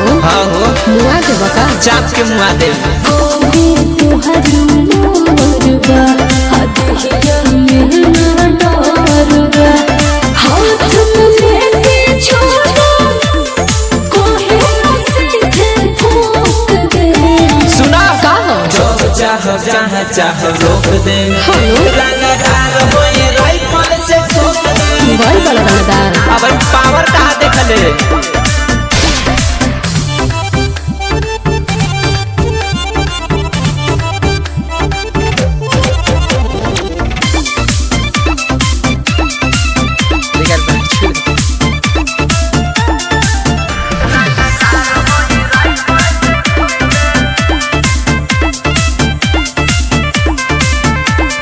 हो हाँ हो मुआ के बका चाप के मुआ दे सुना का हो जहाँ चाह रोक दे हेलो रंगदार होए राइफल से ठोक दे बड़ी बड़ा रंगदार अब पावर कहाँ देखले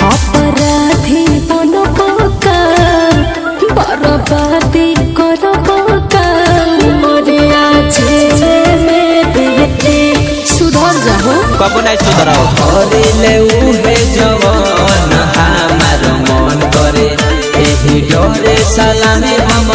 अपराधी बनबका बर्बादी करबका मरिया छे में बेटे सुधर जाहो कबो नहीं सुधराओ करेले उहे जवान हमार मन करे एही डरे सलामी हम